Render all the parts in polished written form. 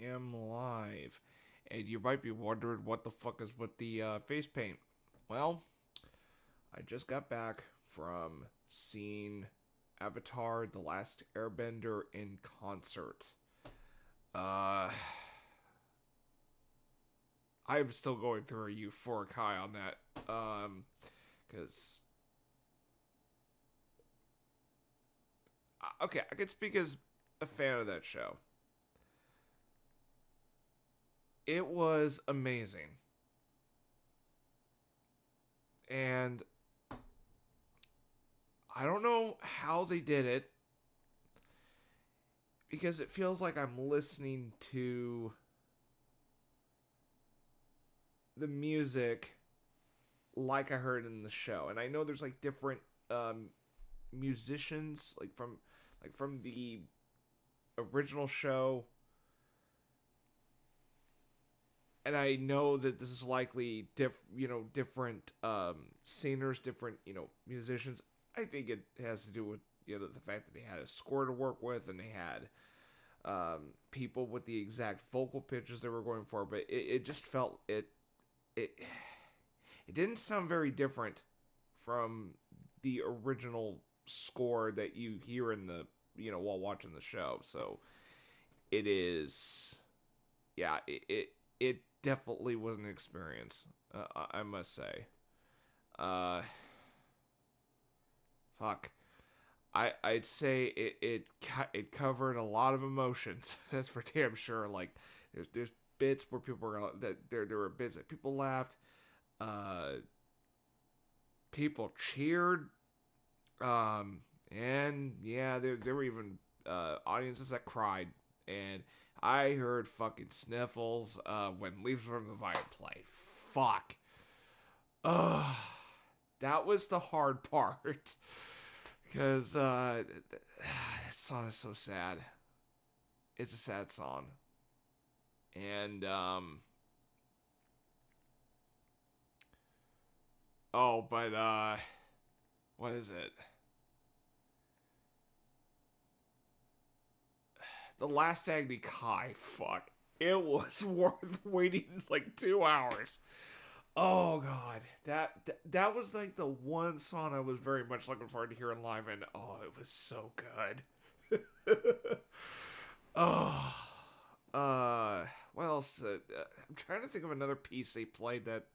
am live. And you might be wondering what the fuck is with the face paint. Well, I just got back from seeing Avatar The Last Airbender in concert. Uh, I'm still going through a euphoric high on that. Because. Okay, I could speak as a fan of that show. It was amazing. And I don't know how they did it because it feels like I'm listening to the music like I heard in the show. And I know there's like different musicians like from the original show, and I know that this is likely different singers, different musicians. I think it has to do with the fact that they had a score to work with and they had people with the exact vocal pitches they were going for, but it just felt it it didn't sound very different from the original score that you hear in the while watching the show. So it is, yeah, it definitely was an experience. I must say. Uh, fuck. I'd say it covered a lot of emotions. That's for damn sure. Like there's bits where people were that there were bits that people laughed. Uh, People cheered. And yeah, there were even audiences that cried, and I heard fucking sniffles when Leaves from the Vine played. Fuck. Ugh. That was the hard part. Because that song is so sad. It's a sad song. And, oh, but, what is it? The Last Agni Kai, fuck. It was worth waiting like 2 hours. Oh god, that was like the one song I was very much looking forward to hearing live, and oh, it was so good. Oh, what else? I'm trying to think of another piece they played that.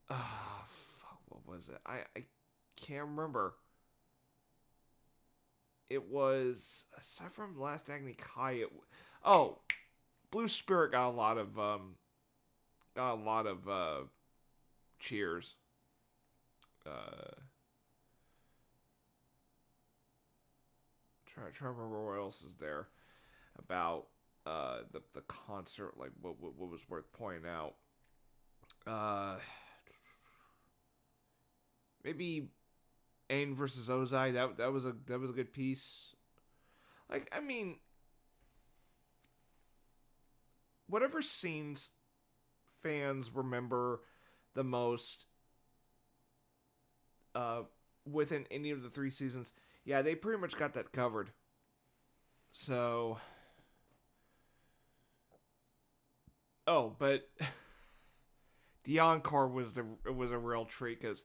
Fuck, what was it? I can't remember. It was aside from Last Agni Kai. Oh, Blue Spirit got a lot of cheers. Uh, try to remember what else is there about the concert. Like what was worth pointing out. Uh, Maybe Aang versus Ozai. That was a good piece. Like I mean, whatever scenes fans remember the most uh, within any of the 3 seasons, yeah, they pretty much got that covered. So, oh, but the encore was a real treat because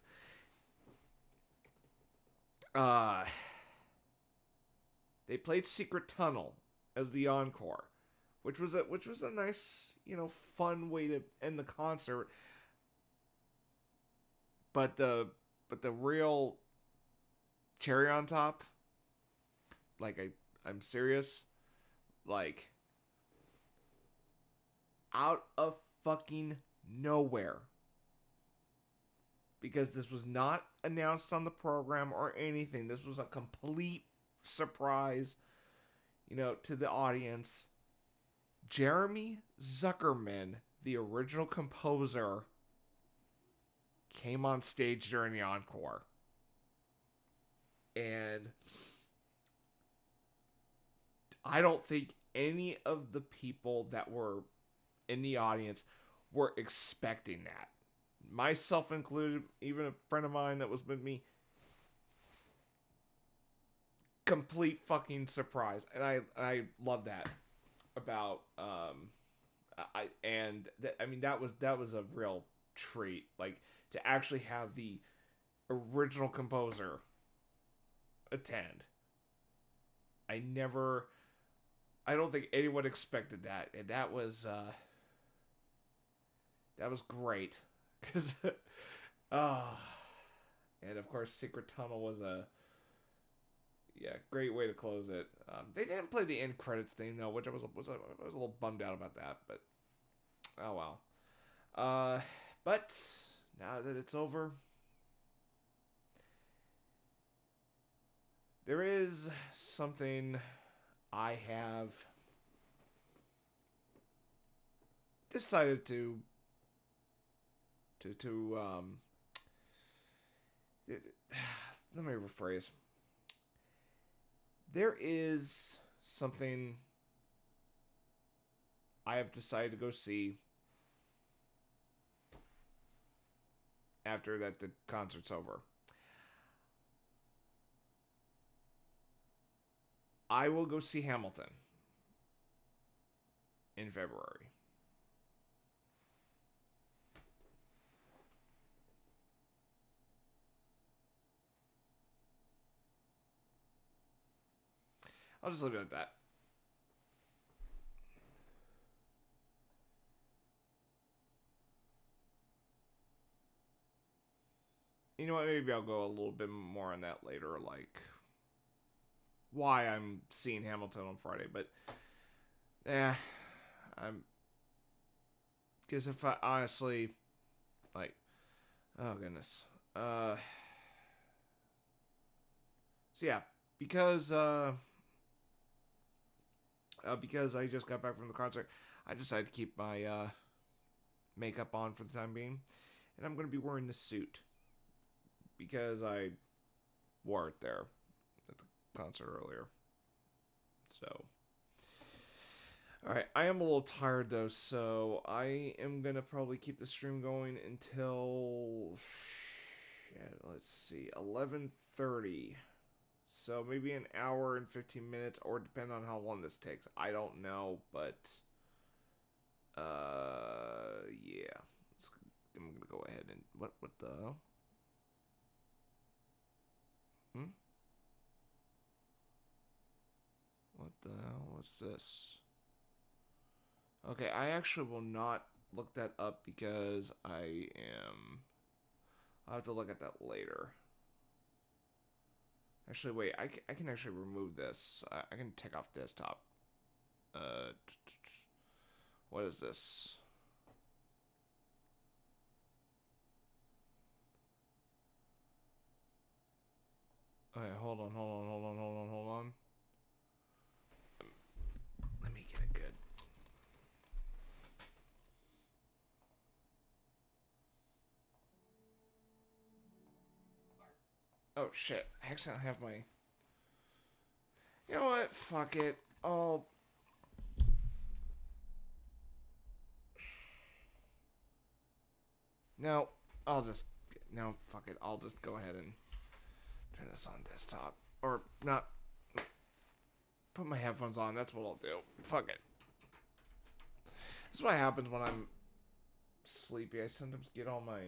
uh, they played Secret Tunnel as the encore, which was a nice fun way to end the concert. But the real cherry on top, like I'm serious, like out of fucking nowhere, because this was not announced on the program or anything. This was a complete surprise, to the audience. Jeremy Zuckerman, the original composer, came on stage during the encore. And I don't think any of the people that were in the audience were expecting that. Myself included, even a friend of mine that was with me complete fucking surprise, and I love that about I mean that was a real treat, like to actually have the original composer attend. I never I don't think anyone expected that, and that was great because uh and of course Secret Tunnel was a yeah, great way to close it. They didn't play the end credits theme though, which I was a little bummed out about that, but oh well. Uh, but now that it's over, there is something I have decided to let me rephrase. There is something I have decided to go see after that the concert's over. I will go see Hamilton in February. I'll just leave it at that. You know what? Maybe I'll go a little bit more on that later, like why I'm seeing Hamilton on Friday. But yeah, I'm because if I honestly like, oh goodness, so yeah, because because I just got back from the concert, I decided to keep my makeup on for the time being, and I'm gonna be wearing this suit because I wore it there at the concert earlier. So, all right, I am a little tired though, so I am gonna probably keep the stream going until let's see, 11:30. So maybe an hour and 15 minutes, or depend on how long this takes. I don't know, but yeah. I'm gonna go ahead and what the hell? Hmm? What the hell? What's this? Okay, I actually will not look that up because I am. I'll have to look at that later. Actually, wait. I can actually remove this. I can take off desktop. Uh, what is this? Okay, hold on. Let me get it good. Oh shit! I accidentally have my. You know what? Fuck it. Oh. No, I'll just. No, fuck it. I'll just go ahead and turn this on desktop. Or not. Put my headphones on. That's what I'll do. Fuck it. This is what happens when I'm sleepy. I sometimes get all my.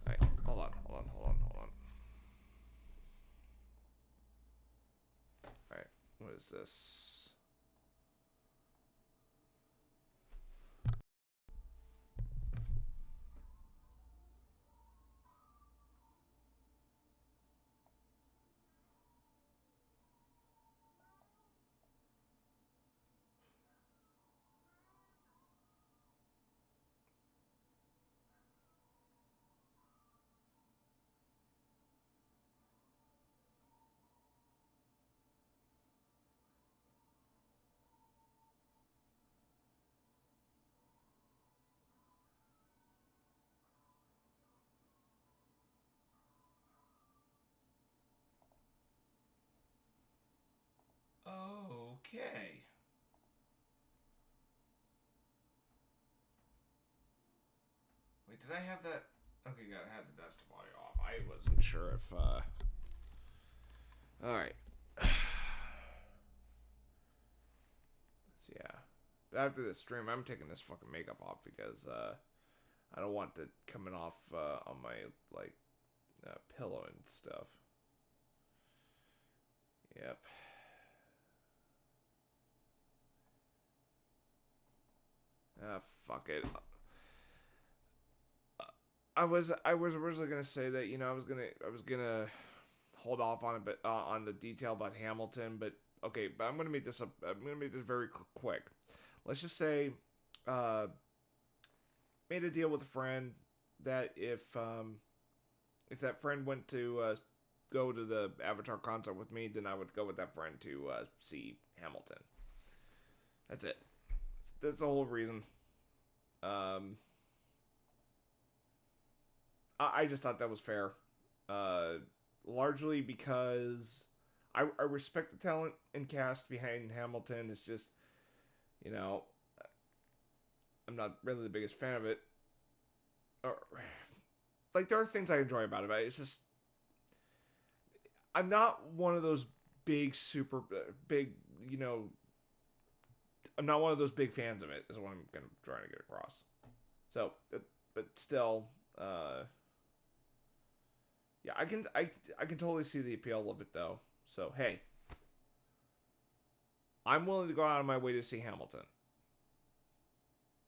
Alright, hold on. Alright, what is this? Okay. Wait, did I have that? Okay, got I had the desktop audio off. I wasn't sure if All right. So yeah, after this stream, I'm taking this fucking makeup off because I don't want it coming off on my like pillow and stuff. Yep. Ah, fuck it. I was originally gonna say that I was gonna hold off on a bit on the detail about Hamilton, but okay, but I'm gonna make this very quick. Let's just say, uh, made a deal with a friend that if that friend went to go to the Avatar concert with me, then I would go with that friend to see Hamilton. That's it. That's the whole reason. Um, I just thought that was fair. Uh, Largely because I respect the talent and cast behind Hamilton. It's just, you know, I'm not really the biggest fan of it. Or, like, there are things I enjoy about it, but it's just, I'm not one of those big, super big, you know, I'm not one of those big fans of it, is what I'm gonna try to get across. So, but still, yeah, I can totally see the appeal of it though. So hey, I'm willing to go out of my way to see Hamilton.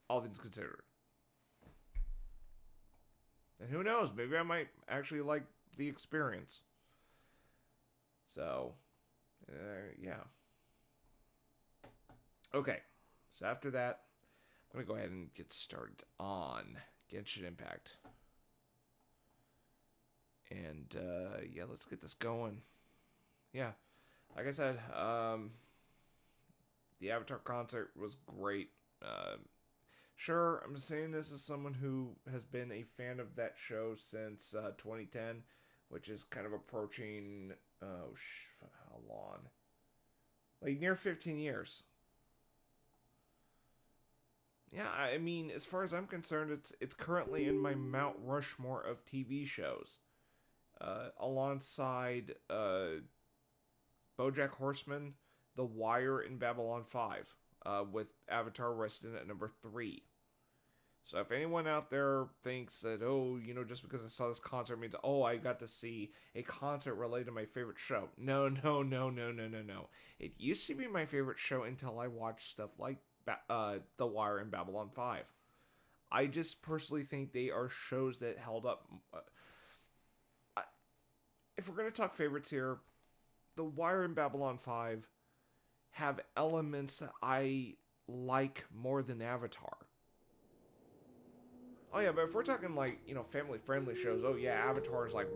All things considered, and who knows, maybe I might actually like the experience. So, yeah. Okay, so after that, I'm gonna go ahead and get started on Genshin Impact, and yeah, let's get this going. Yeah, like I said, the Avatar concert was great. Sure, I'm saying this as someone who has been a fan of that show since 2010, which is kind of approaching how long? Like near 15 years. Yeah, I mean, as far as I'm concerned, it's currently in my Mount Rushmore of TV shows, alongside BoJack Horseman, The Wire, and Babylon 5, with Avatar resting at number 3. So if anyone out there thinks that, oh, just because I saw this concert means, oh, I got to see a concert related to my favorite show. No, no, no, no, no, no, no. It used to be my favorite show until I watched stuff like The Wire and Babylon 5. I just personally think they are shows that held up. If we're going to talk favorites here, The Wire and Babylon 5 have elements that I like more than Avatar. Oh yeah, but if we're talking like family friendly shows, oh yeah, Avatar is like,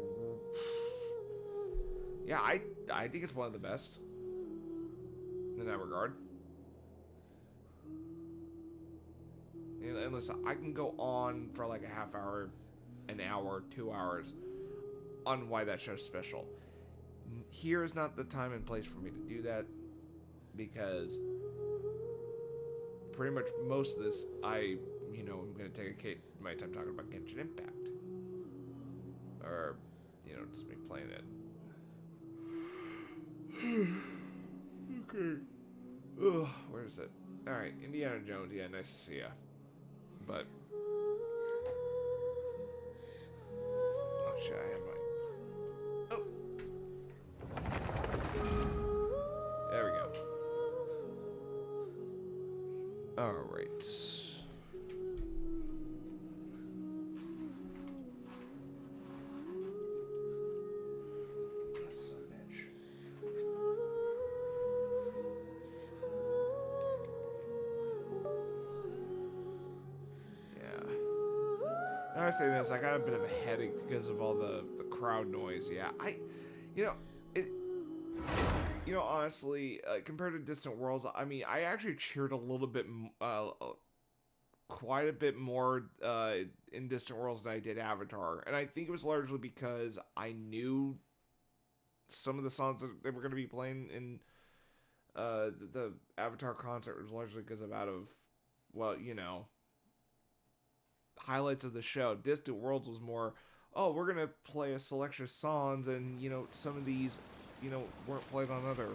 yeah, I think it's one of the best in that regard. And listen, I can go on for like a half hour, an hour, 2 hours on why that show's special. Here is not the time and place for me to do that because pretty much most of this I'm gonna take my time talking about Genshin Impact or just me playing it. Okay. Ugh, where is it? All right, Indiana Jones. Yeah, nice to see ya. But oh shit, I have my. Oh, there we go. All right. Another thing is, I got a bit of a headache because of all the crowd noise. Yeah, you know, it, honestly, compared to Distant Worlds, I mean, I actually cheered a little bit, quite a bit more in Distant Worlds than I did Avatar, and I think it was largely because I knew some of the songs that they were going to be playing in the Avatar concert was largely because of well, highlights of the show. Distant Worlds was more, oh, we're gonna play a selection of songs, and some of these, weren't played on other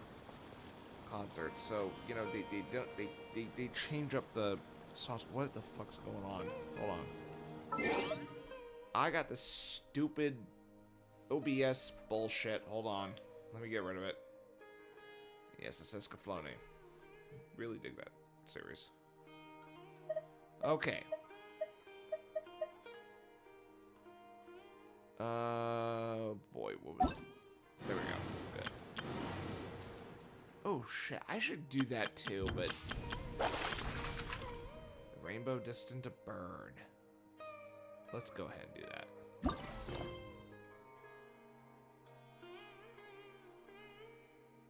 concerts. So they change up the sauce. What the fuck's going on? Hold on. I got this stupid OBS bullshit. Hold on. Let me get rid of it. Yes, it says Scaflone. Really dig that series. Okay. Boy, what was... There we go. Good. Oh, shit. I should do that, too, but... Rainbow Distant to Burn. Let's go ahead and do that.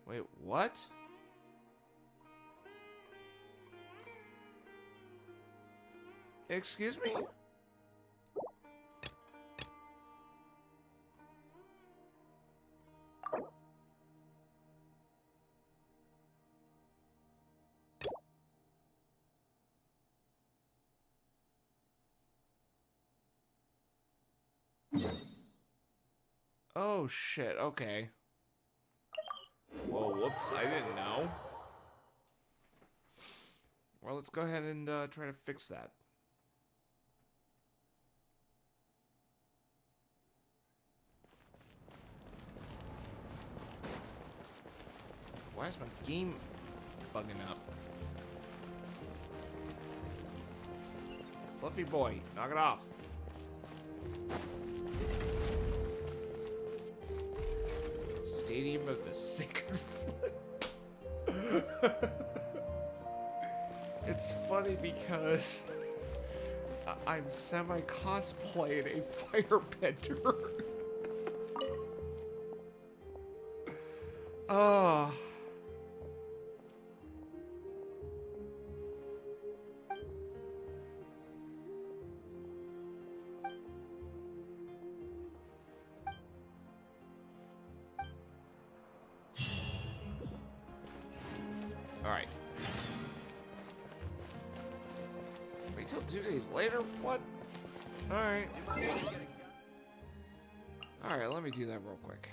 Wait, what? Excuse me? Oh, shit. Okay. Whoa, whoops. I didn't know. Well, let's go ahead and try to fix that. Why is my game bugging up? Fluffy boy, knock it off. Stadium of the Sacred Flint. It's funny because I'm semi-cosplaying a firebender. Oh. Alright. Wait till 2 days later? What? Alright. Alright, let me do that real quick.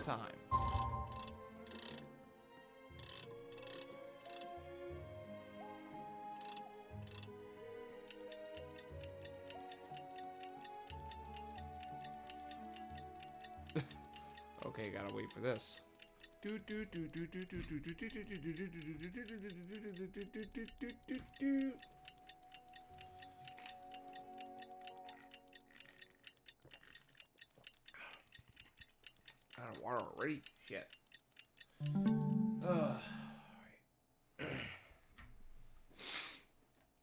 Time. Okay, gotta wait for this. Out of water already? Shit.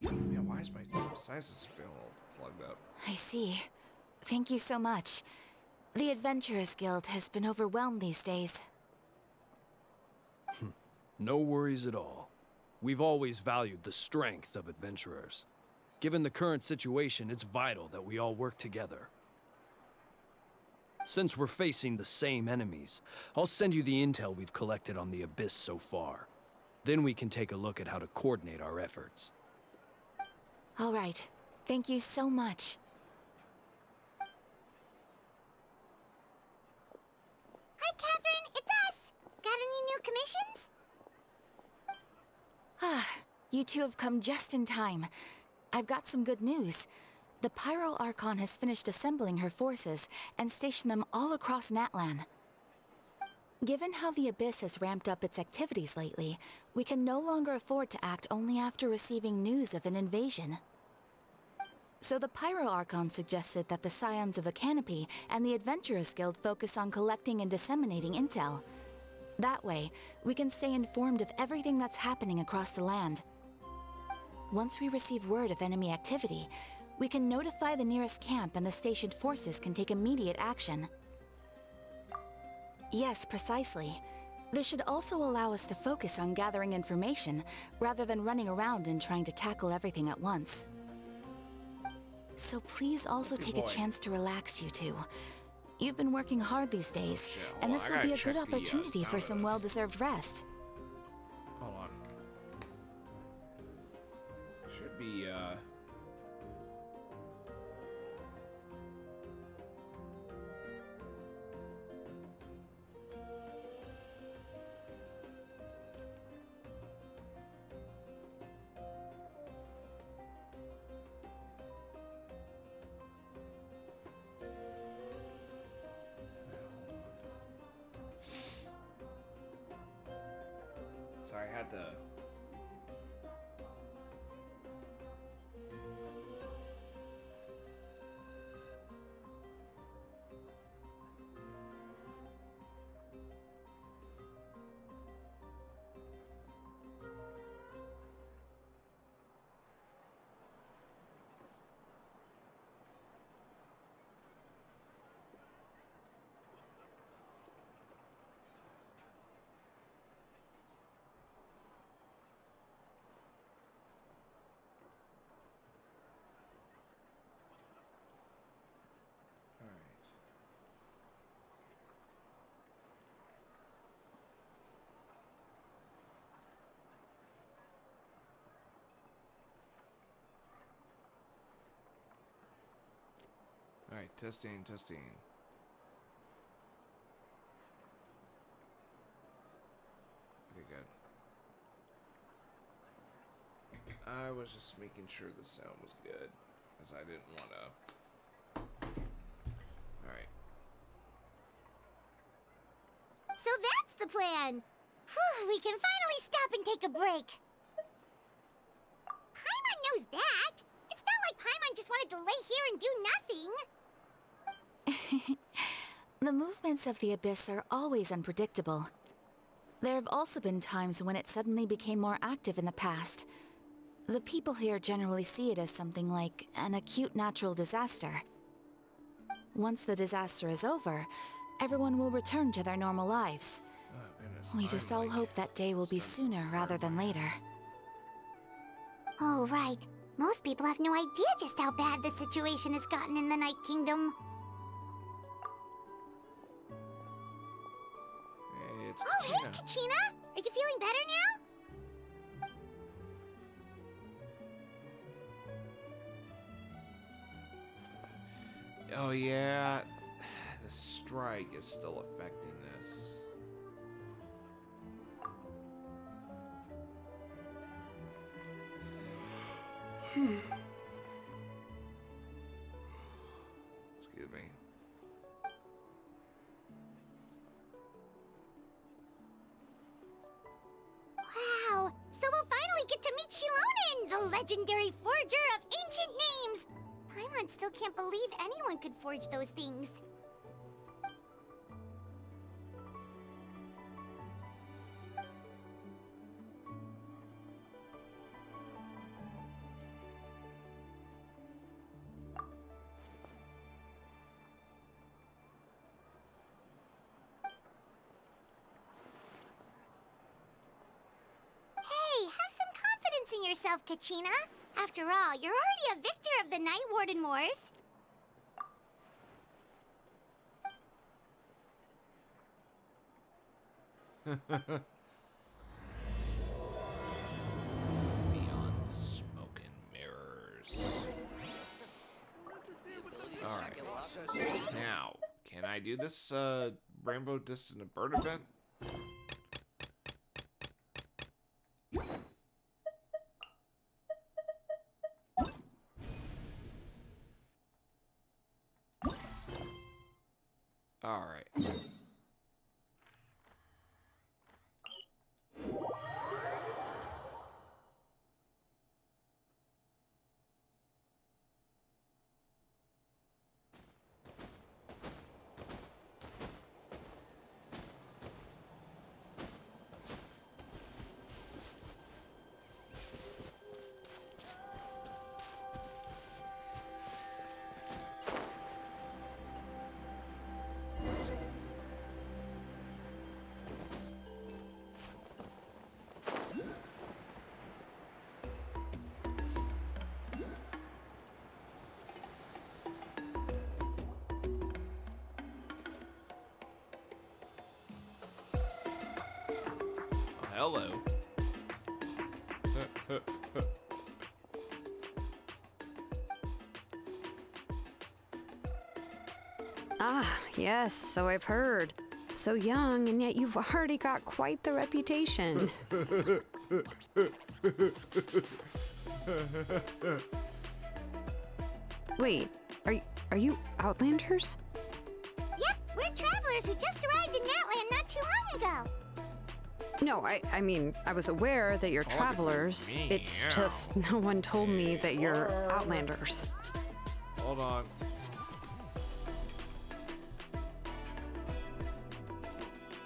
Yeah, why is my sizes feeling all plugged up? I see. Thank you so much. The Adventurers Guild has been overwhelmed these days. No worries at all. We've always valued the strength of adventurers. Given the current situation, it's vital that we all work together. Since we're facing the same enemies, I'll send you the intel we've collected on the Abyss so far. Then we can take a look at how to coordinate our efforts. All right. Thank you so much. Hi, Catherine. It's us. Got any new commissions? Ah, you two have come just in time. I've got some good news. The Pyro Archon has finished assembling her forces and stationed them all across Natlan. Given how the Abyss has ramped up its activities lately, we can no longer afford to act only after receiving news of an invasion. So the Pyro Archon suggested that the Scions of the Canopy and the Adventurers Guild focus on collecting and disseminating intel. That way, we can stay informed of everything that's happening across the land. Once we receive word of enemy activity, we can notify the nearest camp and the stationed forces can take immediate action. Yes, precisely. This should also allow us to focus on gathering information rather than running around and trying to tackle everything at once. So please also take a chance to relax, you two. You've been working hard these days, and this will be a good opportunity for some well-deserved rest. Hold on. Should be, forgot to... Alright, testing. Okay, good. I was just making sure the sound was good, because I didn't want to... Alright. So that's the plan. Whew, we can finally stop and take a break. Paimon knows that. It's not like Paimon just wanted to lay here and do nothing. The movements of the Abyss are always unpredictable. There have also been times when it suddenly became more active in the past. The people here generally see it as something like an acute natural disaster. Once the disaster is over, everyone will return to their normal lives. Oh, goodness. We just all hope that day will be sooner rather than later. Oh, right. Most people have no idea just how bad the situation has gotten in the Night Kingdom. Hey, it's Oh, hey, Kachina. Kachina! Are you feeling better now? Oh, yeah. The strike is still affecting this. Excuse me. Wow! So we'll finally get to meet Shilonen, the legendary forger of ancient names! Paimon still can't believe anyone could forge those things. Hey, have some confidence in yourself, Kachina. After all, you're already a victor of the Night Warden Wars. Beyond the smoke and mirrors. Alright. Now, can I do this Rainbow Distant Bird event? Alright. Hello. Ah, yes, so I've heard. So young, and yet you've already got quite the reputation. Wait, are you Outlanders? Yep, we're travelers who just arrived in Natland not too long ago. No, I mean, I was aware that you're Oh, look at travelers. me. It's just no one told me that you're outlanders. Hold on.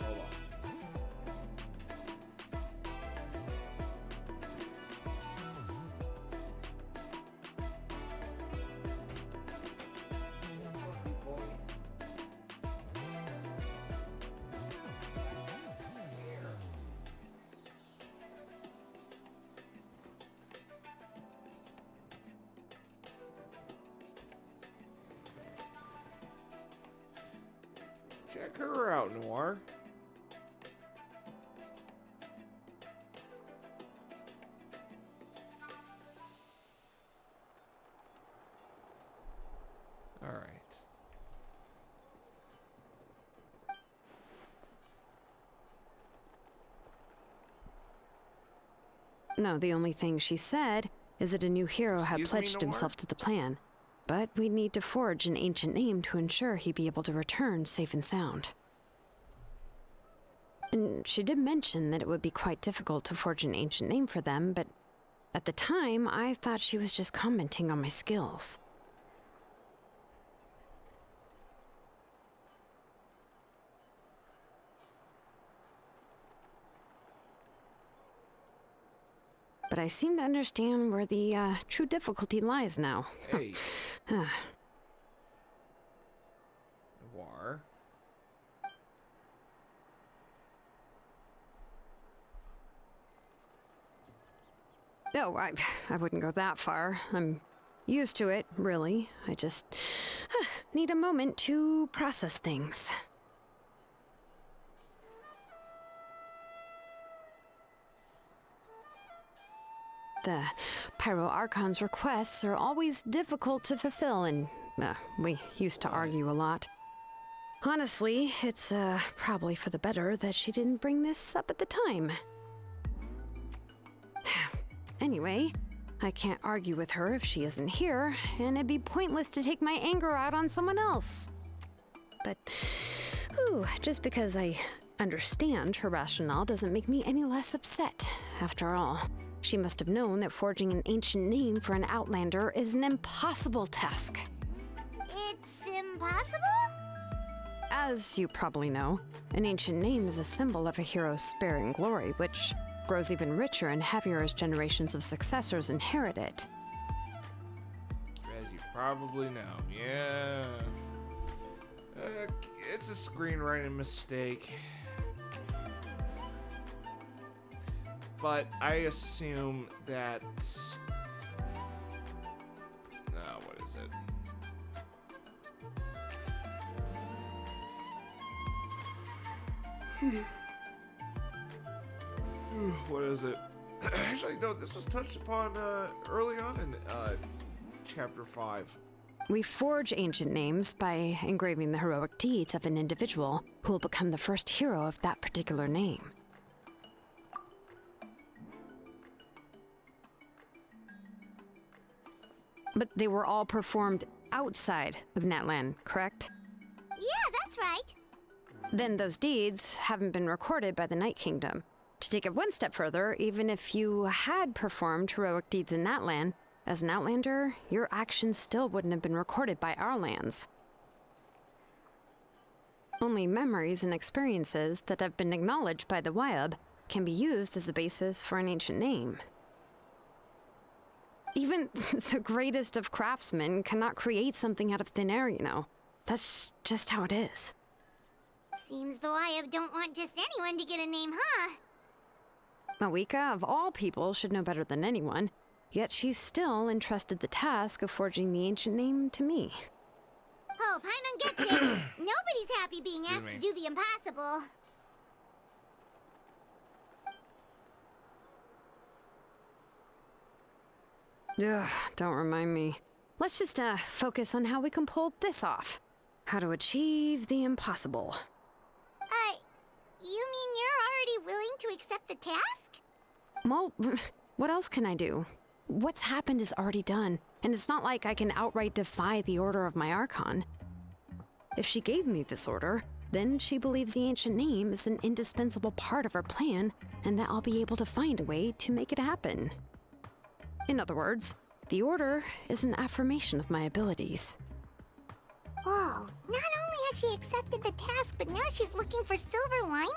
Hold on. Check her out, Noir. All right. No, the only thing she said is that a new hero had Excuse me, pledged Noir? himself to the plan. But we'd need to forge an ancient name to ensure he'd be able to return safe and sound. And she did mention that it would be quite difficult to forge an ancient name for them, but at the time, I thought she was just commenting on my skills. But I seem to understand where the true difficulty lies now. Hey. Noir. No, I wouldn't go that far. I'm used to it, really. I just need a moment to process things. The Pyro Archon's requests are always difficult to fulfill, and we used to argue a lot. Honestly, it's probably for the better that she didn't bring this up at the time. Anyway, I can't argue with her if she isn't here, and it'd be pointless to take my anger out on someone else. But, just because I understand her rationale doesn't make me any less upset. After all, she must have known that forging an ancient name for an Outlander is an impossible task. It's impossible? As you probably know, an ancient name is a symbol of a hero's spirit and glory, which grows even richer and heavier as generations of successors inherit it. As you probably know, yeah. It's a screenwriting mistake. But I assume that... what is it? What is it? Actually, no, this was touched upon early on in Chapter 5. We forge ancient names by engraving the heroic deeds of an individual who will become the first hero of that particular name. But they were all performed outside of Natlan, correct? Yeah, that's right. Then those deeds haven't been recorded by the Night Kingdom. To take it one step further, even if you had performed heroic deeds in Natlan, as an Outlander, your actions still wouldn't have been recorded by our lands. Only memories and experiences that have been acknowledged by the Wyab can be used as a basis for an ancient name. Even the greatest of craftsmen cannot create something out of thin air, you know. That's just how it is. Seems the Wyab don't want just anyone to get a name, huh? Mawika, of all people, should know better than anyone, yet she's still entrusted the task of forging the ancient name to me. Oh, Paimon gets it. Nobody's happy being asked to do the impossible. Ugh, don't remind me. Let's just focus on how we can pull this off. How to achieve the impossible. You mean you're already willing to accept the task? Well, what else can I do? What's happened is already done, and it's not like I can outright defy the order of my Archon. If she gave me this order, then she believes the ancient name is an indispensable part of her plan, and that I'll be able to find a way to make it happen. In other words, the Order is an affirmation of my abilities. Whoa, not only has she accepted the task, but now she's looking for silver linings?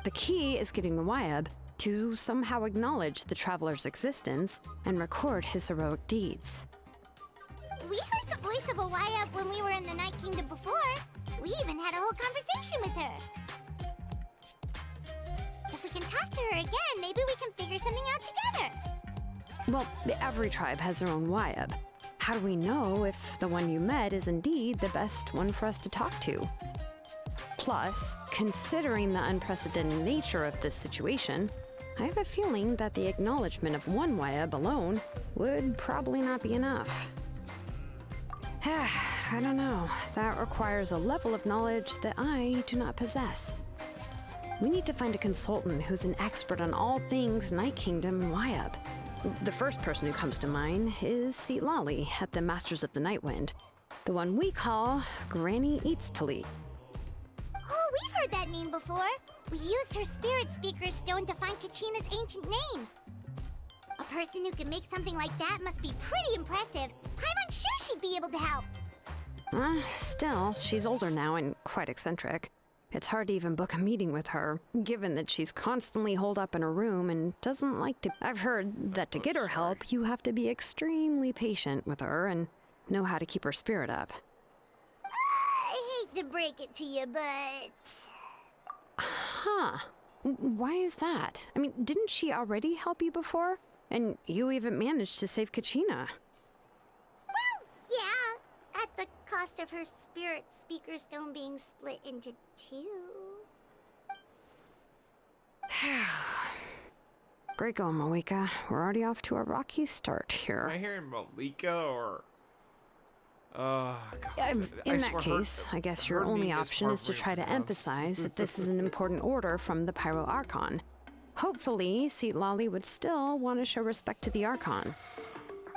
The key is getting the Wyab to somehow acknowledge the traveler's existence and record his heroic deeds. We heard the voice of a Wyab when we were in the Night Kingdom before. We even had a whole conversation with her. If we can talk to her again, maybe we can figure something out together. Well, every tribe has their own Wyab. How do we know if the one you met is indeed the best one for us to talk to? Plus, considering the unprecedented nature of this situation, I have a feeling that the acknowledgement of one Wyab alone would probably not be enough. I don't know. That requires a level of knowledge that I do not possess. We need to find a consultant who's an expert on all things Night Kingdom and Wyab. The first person who comes to mind is Lali at the Masters of the Nightwind, the one we call Granny Eats Talit. Oh, we've heard that name before. We used her Spirit Speaker stone to find Kachina's ancient name. A person who can make something like that must be pretty impressive. I'm unsure she'd be able to help. Still, she's older now and quite eccentric. It's hard to even book a meeting with her, given that she's constantly holed up in her room and doesn't like to... I've heard that to get her help, you have to be extremely patient with her and know how to keep her spirit up. I hate to break it to you, but... Huh. Why is that? I mean, didn't she already help you before? And you even managed to save Kachina. Well, yeah. At the cost of her Spirit Speaker stone being split into two. Great going, Malika. We're already off to a rocky start here. Am I hearing Malika or? God. In that case, I guess your only option is to try to emphasize that this is an important order from the Pyro Archon. Hopefully, Lali would still want to show respect to the Archon.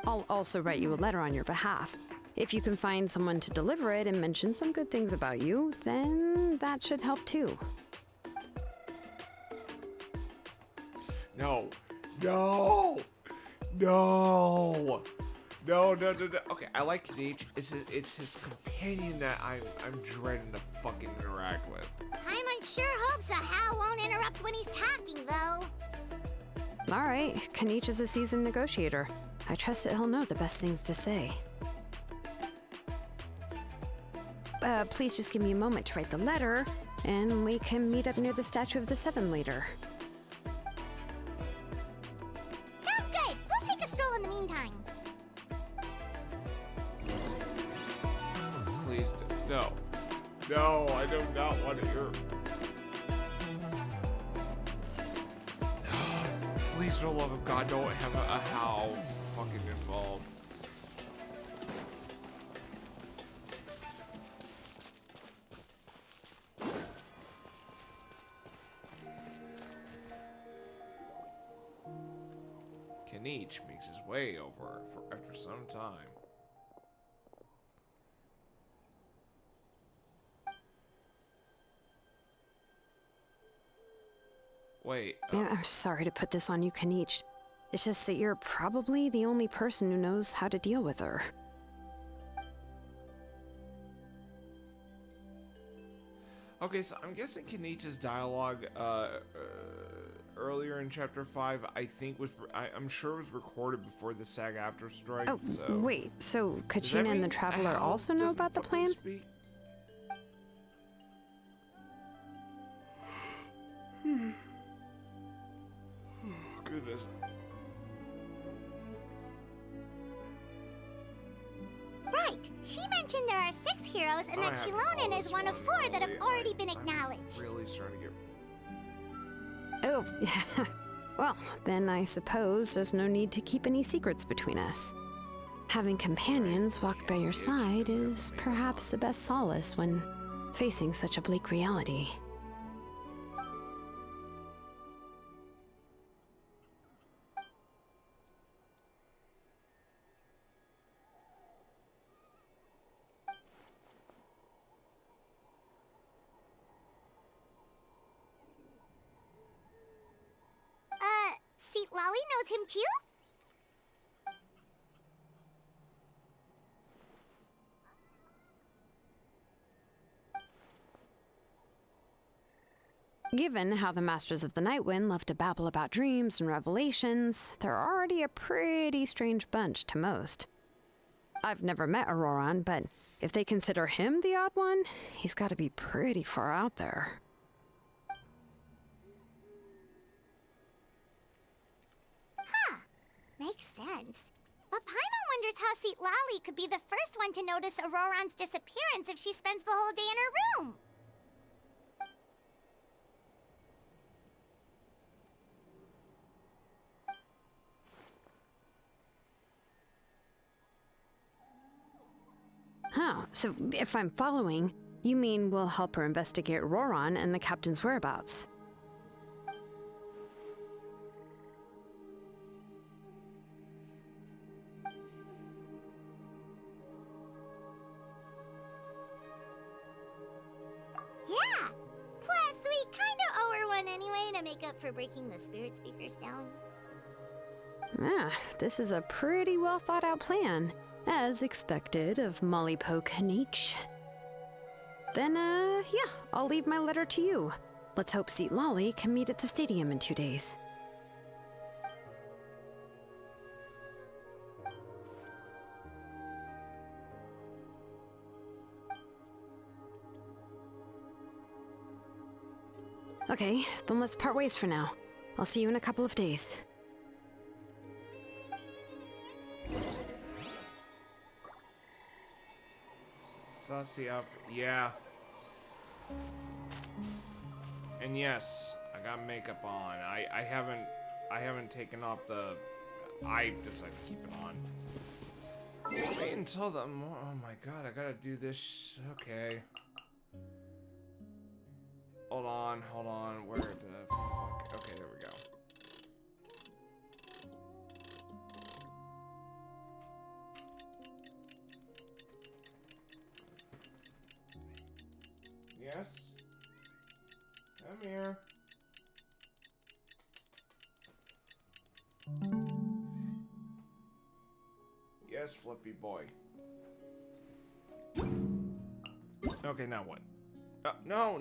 I'll also write you a letter on your behalf. If you can find someone to deliver it and mention some good things about you, then that should help too. No. No. No. No. Okay, I like Kanich. It's his companion that I'm dreading to fucking interact with. Paimon sure hopes a Hal won't interrupt when he's talking, though. All right, Kanich is a seasoned negotiator. I trust that he'll know the best things to say. Please just give me a moment to write the letter, and we can meet up near the Statue of the Seven later. Sounds good. We'll take a stroll in the meantime. Please no. No, I do not want to hear. Please, for the love of God, don't have a Hal fucking involved. Kanich makes his way over after some time. Wait. Yeah, I'm sorry to put this on you, Kanich. It's just that you're probably the only person who knows how to deal with her. Okay, so I'm guessing Kanich's dialogue earlier in chapter 5, I think I'm sure was recorded before the SAG-AFTRA strike. Oh, so. wait, so Does that Kachina and the mean Traveler Hal also know doesn't about the fucking plan? speak? Goodness. Right. She mentioned there are 6 heroes and I that have to call Shilonen is this one of 4 that have already been I'm acknowledged. really starting to get... Oh, well, then I suppose there's no need to keep any secrets between us. Having companions walk by your side is perhaps the best solace when facing such a bleak reality. Lolly knows him too? Given how the Masters of the Nightwind love to babble about dreams and revelations, they're already a pretty strange bunch to most. I've never met Auroran, but if they consider him the odd one, he's got to be pretty far out there. Huh. Makes sense. But Paimon wonders how Seat Lolly could be the first one to notice Auroran's disappearance if she spends the whole day in her room. Huh, so if I'm following, you mean we'll help her investigate Auroran and the captain's whereabouts? Yeah! Plus, we kinda owe her one anyway to make up for breaking the spirit speakers down. Ah, this is a pretty well thought out plan, as expected of Molly Poke Nietzsche. Then, yeah, I'll leave my letter to you. Let's hope Seat Lolly can meet at the stadium in 2 days. Okay, then let's part ways for now. I'll see you in a couple of days. Sussy up, yeah. And yes, I got makeup on. I haven't taken off the. I decided to keep it on. Wait until the. Oh my god, I gotta do this. Okay. Hold on. Where the fuck? Okay, there we go. Yes? Come here. Yes, Flippy boy. Okay, now what? No.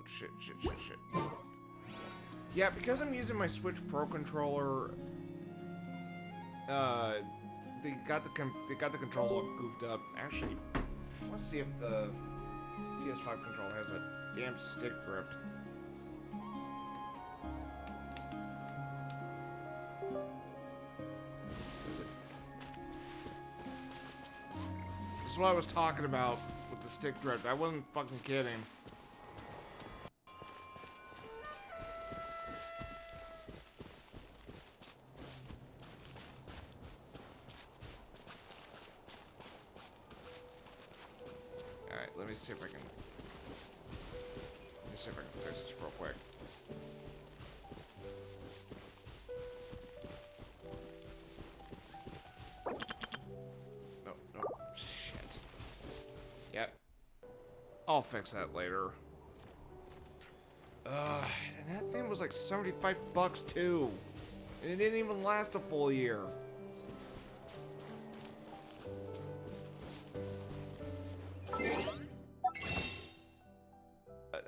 Shit. Yeah, because I'm using my Switch Pro controller, they got the controls all goofed up. Actually, let's see if the PS5 controller has a damn stick drift. This is what I was talking about with the stick drift. I wasn't fucking kidding. Alright, let me see if I can fix this real quick. No, shit. Yep. I'll fix that later. And that thing was like $75 too. And it didn't even last a full year.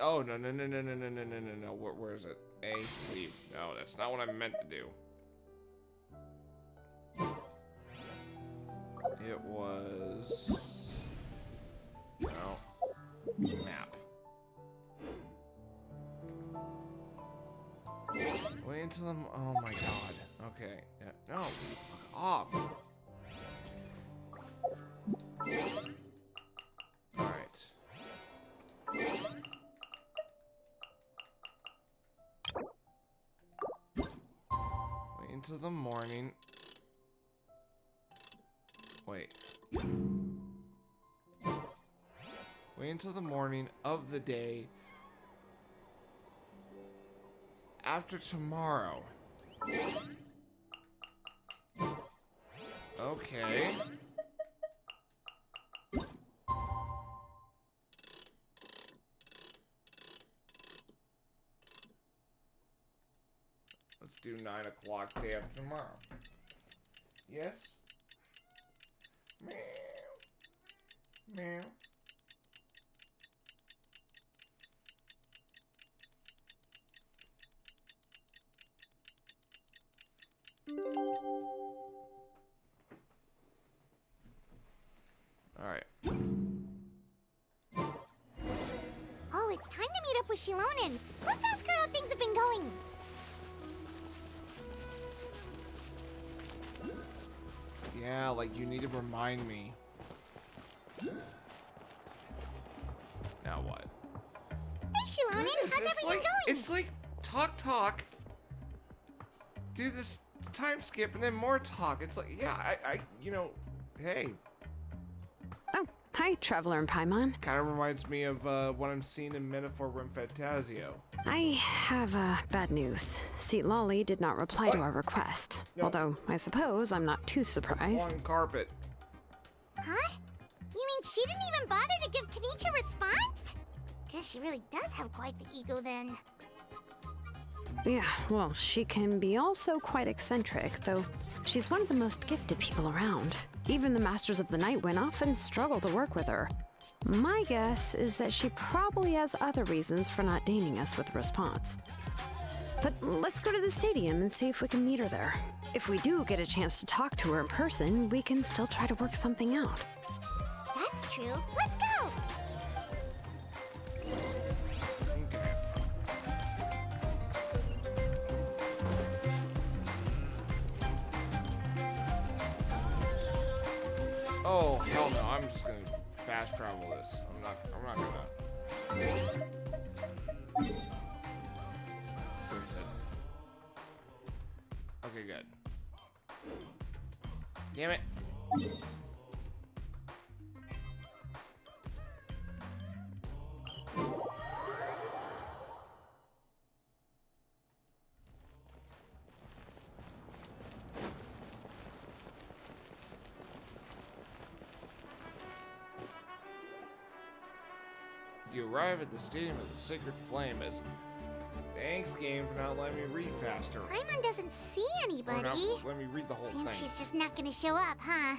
Oh, no. Where is it? A, leave. No, that's not what I meant to do. It was... No. Map. Wait until I'm... Oh my god. Okay. Yeah. No. Fuck off. Alright. Wait until the morning. Wait. Wait until the morning of the day after tomorrow. Okay. Let's do 9 o'clock day after tomorrow. Yes? Meow. Meow. Alright. Oh, it's time to meet up with Shilonen. Let's ask her how things have been going. Yeah, like you need to remind me. Now what? Hey, Shilonen, how's everything like, going? It's like talk, do this time skip, and then more talk. It's like, yeah, I you know, hey. Oh, hi, Traveler and Paimon. Kind of reminds me of what I'm seeing in Metaphor Rim Fantasio. I have bad news. Lolly did not reply to our request. No. Although, I suppose I'm not too surprised. On carpet. Huh? You mean she didn't even bother to give Kenichi a response? Guess she really does have quite the ego then. Yeah, well, she can be also quite eccentric, though she's one of the most gifted people around. Even the Masters of the Nightwind often struggle to work with her. My guess is that she probably has other reasons for not deigning us with a response. But let's go to the stadium and see if we can meet her there. If we do get a chance to talk to her in person, we can still try to work something out. That's true. Let's go! Oh hell no! I'm just gonna fast travel this. I'm not gonna. Where is it? Okay, good. Damn it! You arrive at the Stadium of the Sacred Flame as thanks game for not letting me read faster. Paimon doesn't see Or anybody. not let me read the whole Seems thing. she's just not gonna show up, huh?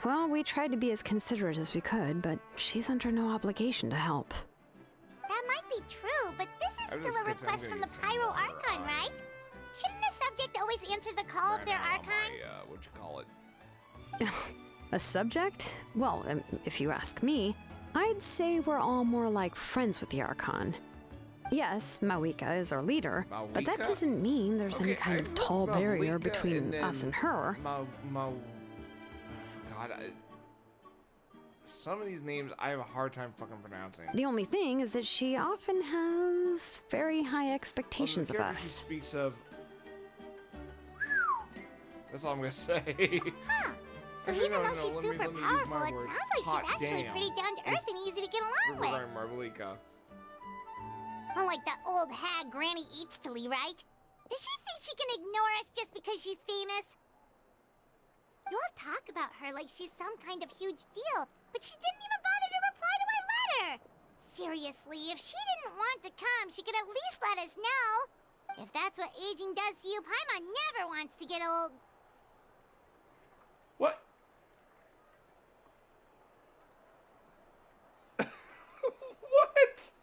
Well, we tried to be as considerate as we could, but she's under no obligation to help. That might be true, but this I'm is still a just gonna request from the get some Pyro more, Archon, right? Shouldn't the subject always answer the call of Ran their out Archon? my, what you call it? A subject? Well, if you ask me, I'd say we're all more like friends with the Archon. Yes, Mawika is our leader, but that Mawika? doesn't mean there's any Okay, kind I've of heard tall barrier Mawika between and us then and her. God, some of these names I have a hard time fucking pronouncing. The only thing is that she often has very high expectations the of character she us. speaks of. That's all I'm gonna say. Huh. So Actually, even no, though no, she's let me super use powerful, my it words. sounds like Hot she's actually damn. pretty down to earth and easy to get along with. Regarding Marvelika. Unlike that old hag Granny Eatstily, right? Does she think she can ignore us just because she's famous? You all talk about her like she's some kind of huge deal, but she didn't even bother to reply to our letter! Seriously, if she didn't want to come, she could at least let us know! If that's what aging does to you, Paimon never wants to get old. What? What?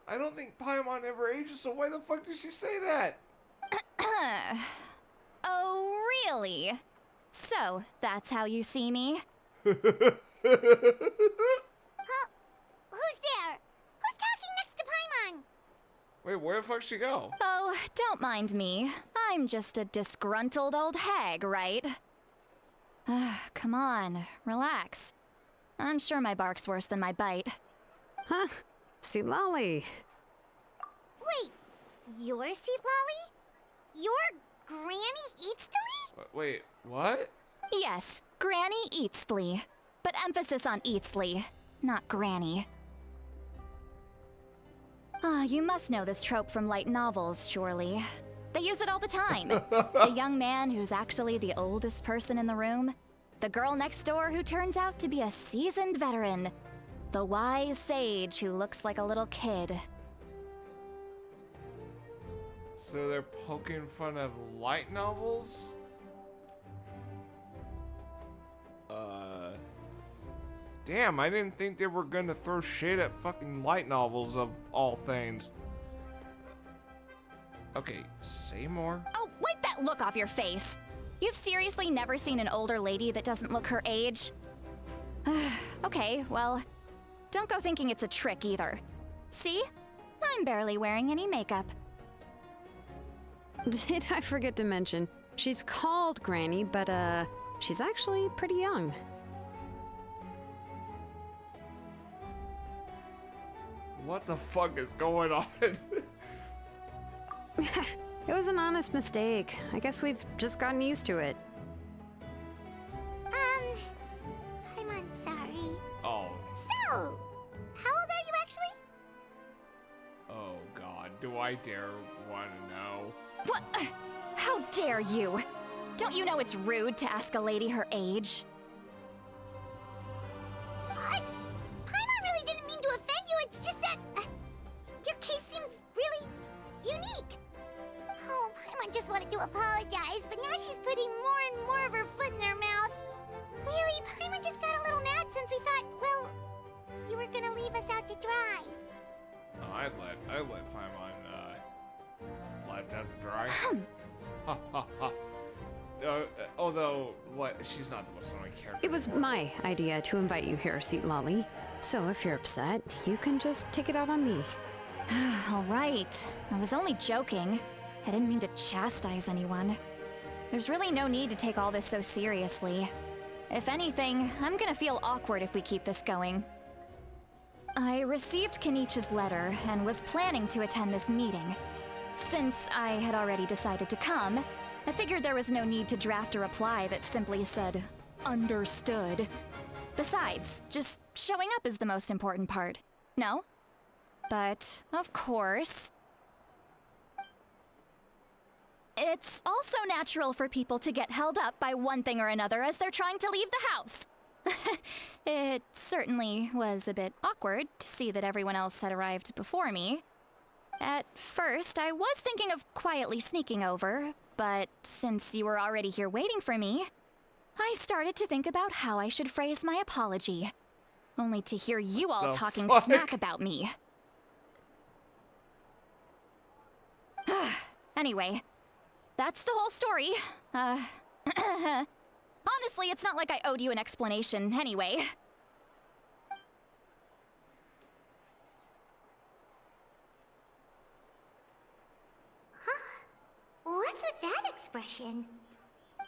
I don't think Paimon ever ages, so why the fuck did she say that? Oh, really? So, that's how you see me? Huh? Who's there? Who's talking next to Paimon? Wait, where the fuck she go? Oh, don't mind me. I'm just a disgruntled old hag, right? Come on, relax. I'm sure my bark's worse than my bite. Huh? See, Lolly. Wait, you're Seat Lolly? You're Granny Eatstily? Wait, what? Yes, Granny Eatsley. But emphasis on Eatsley, not Granny. Ah, you must know this trope from light novels, surely. They use it all the time. The young man who's actually the oldest person in the room. The girl next door who turns out to be a seasoned veteran. The wise sage who looks like a little kid. So they're poking fun of light novels? Damn, I didn't think they were gonna throw shade at fucking light novels of all things. Okay, say more. Oh, wipe that look off your face! You've seriously never seen an older lady that doesn't look her age? Okay, well, don't go thinking it's a trick either. See? I'm barely wearing any makeup. Did I forget to mention, she's called Granny, but she's actually pretty young. What the fuck is going on? It was an honest mistake. I guess we've just gotten used to it. I'm sorry. Oh. So, how old are you actually? Oh god, do I dare want to know? What? How dare you? Don't you know it's rude to ask a lady her age? Paimon really didn't mean to offend you, it's just that your case seems really unique. Oh, Paimon just wanted to apologize, but now she's putting more and more of her foot in her mouth. Really, Paimon just got a little mad since we thought, well, you were gonna leave us out to dry. Oh, I'd let Paimon, left out to dry. Ha ha ha. Although, she's not the most annoying character. It was anymore. my idea to invite you here, Seat Lolly. So if you're upset, you can just take it out on me. All right. I was only joking. I didn't mean to chastise anyone. There's really no need to take all this so seriously. If anything, I'm gonna feel awkward if we keep this going. I received Kenichi's letter and was planning to attend this meeting. Since I had already decided to come, I figured there was no need to draft a reply that simply said, "Understood." Besides, just showing up is the most important part. No? But, of course, it's also natural for people to get held up by one thing or another as they're trying to leave the house. It certainly was a bit awkward to see that everyone else had arrived before me. At first, I was thinking of quietly sneaking over, but since you were already here waiting for me, I started to think about how I should phrase my apology. Only to hear you all The talking fuck? smack about me. Anyway, that's the whole story. Honestly, it's not like I owed you an explanation anyway. What's with that expression?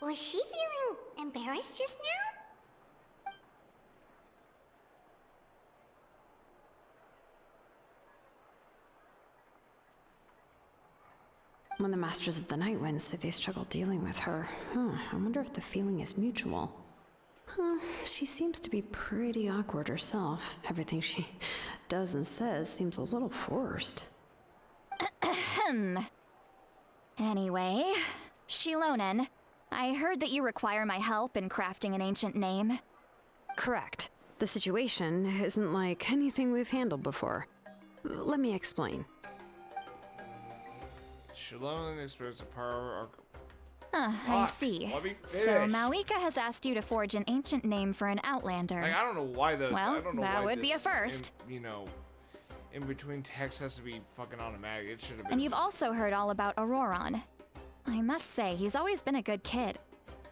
Was she feeling embarrassed just now? When the Masters of the Night Wind said they struggled dealing with her, I wonder if the feeling is mutual. She seems to be pretty awkward herself. Everything she does and says seems a little forced. Anyway, Shilonen, I heard that you require my help in crafting an ancient name. Correct. The situation isn't like anything we've handled before. Let me explain. Shalom experience a power. I Fuck, see. let me So finish. Maoika has asked you to forge an ancient name for an outlander. Like, I don't know why the. Well, I don't know that why would be a this first. In between text has to be fucking automatic. It should have been. And you've also heard all about Auroron. I must say, he's always been a good kid.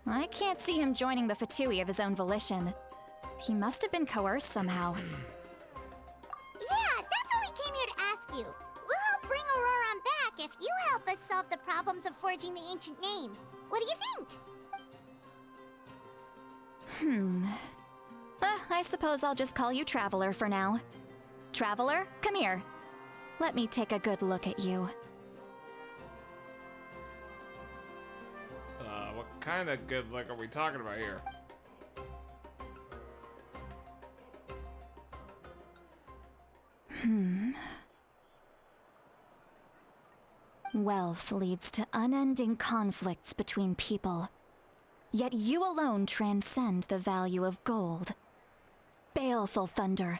I can't see him joining the Fatui of his own volition. He must have been coerced somehow. Yeah, that's what we came here to ask you. We'll help bring Auroron back if you help us solve the problems of forging the ancient name. What do you think? I suppose I'll just call you Traveler for now. Traveler, come here. Let me take a good look at you. What kind of good luck are we talking about here? Wealth leads to unending conflicts between people. Yet you alone transcend the value of gold. Baleful thunder,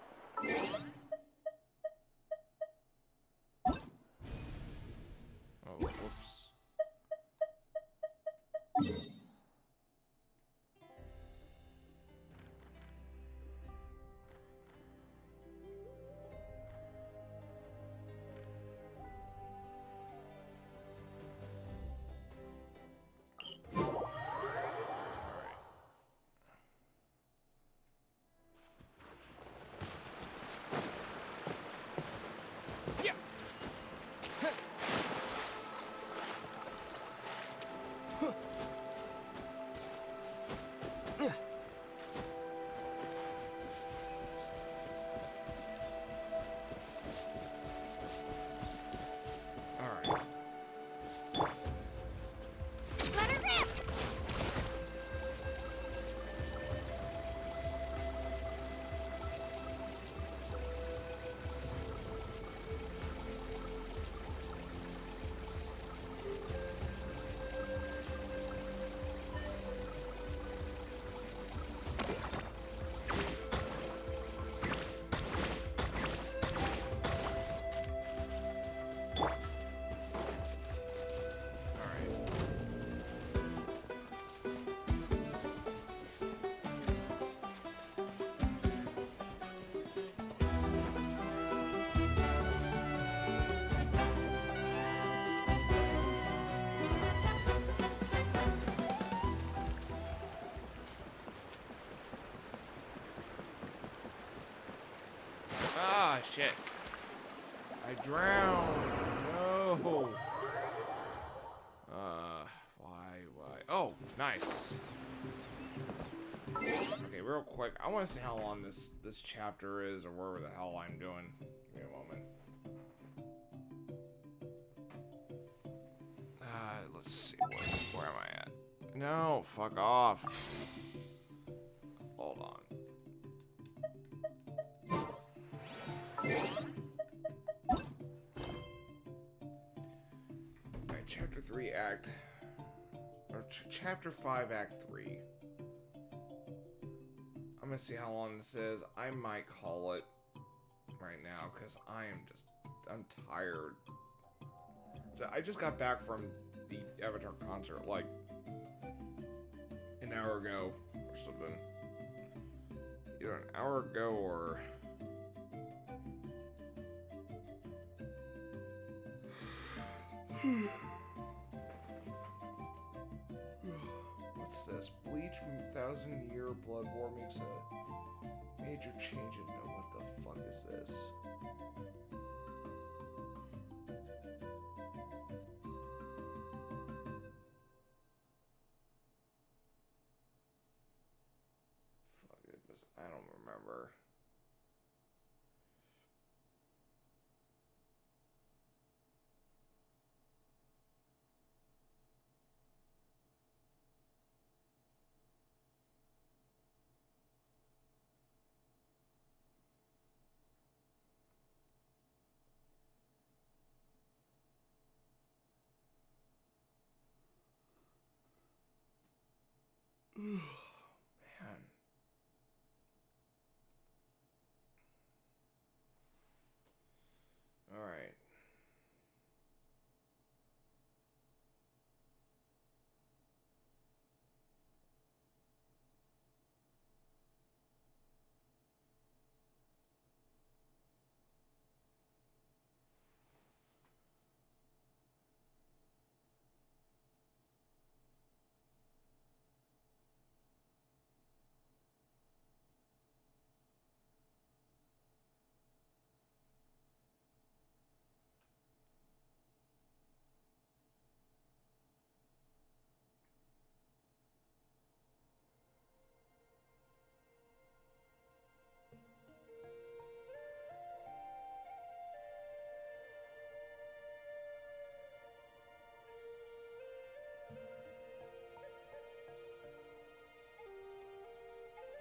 Oh, whoops. Alright. Let her rip! Ah, shit. I drowned. No. Why? Oh, nice. Okay, real quick. I want to see how long this chapter is, or whatever the hell I'm doing. Give me a moment. Let's see. Where am I at? No, fuck off. Hold on. Alright, chapter 3, act... Or chapter 5, act 3. I'm gonna see how long this is. I might call it right now, because I'm tired. So I just got back from the Avatar concert, like, an hour ago, or something. Either an hour ago, or... What's this? Bleach 1,000-year blood war makes a major change in it. What the fuck is this? Fuck it, I don't remember. Man. All right.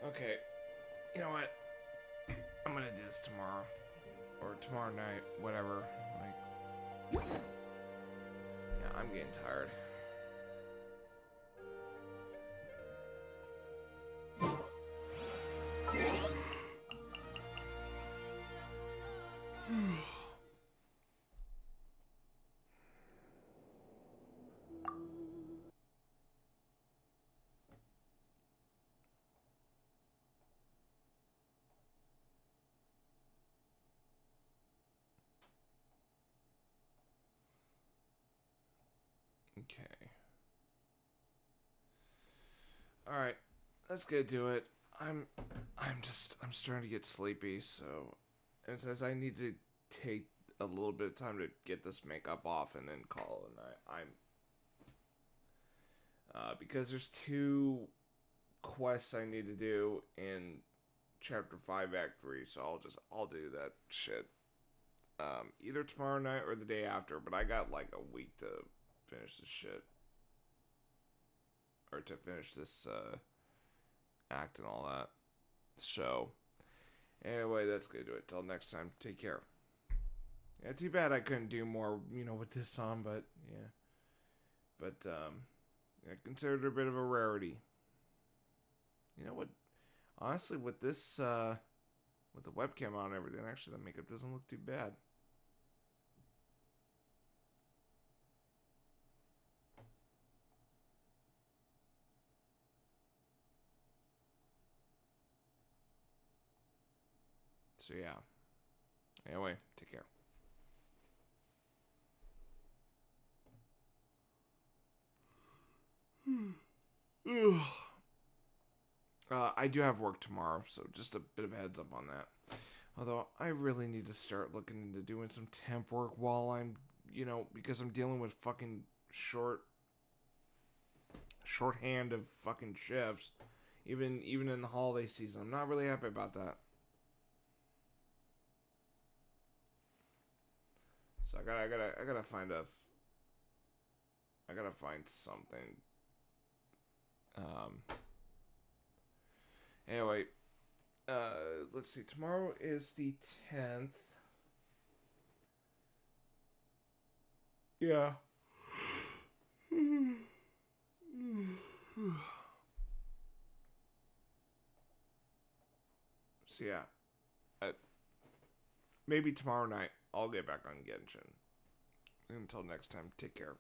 Okay, you know what? I'm gonna do this tomorrow. Or tomorrow night, whatever. Like, yeah, I'm getting tired. Okay. Alright. Let's get to it. I'm starting to get sleepy, so it says I need to take a little bit of time to get this makeup off and then call it a night. Because there's 2 quests I need to do in Chapter 5, Act 3, so I'll do that shit. Either tomorrow night or the day after, but I got like a week to finish this shit. Or to finish this, act and all that. So, anyway, that's gonna do it. Till next time, take care. Yeah, too bad I couldn't do more, with this song, but, yeah. But, I considered it a bit of a rarity. You know what? Honestly, with this, with the webcam on and everything, actually, the makeup doesn't look too bad. So, yeah. Anyway, take care. I do have work tomorrow, so just a bit of a heads up on that. Although, I really need to start looking into doing some temp work while I'm, because I'm dealing with fucking shorthand of fucking shifts. Even in the holiday season. I'm not really happy about that. So I gotta find something. Anyway, let's see. Tomorrow is the 10th. Yeah. So yeah, maybe tomorrow night I'll get back on Genshin. Until next time, take care.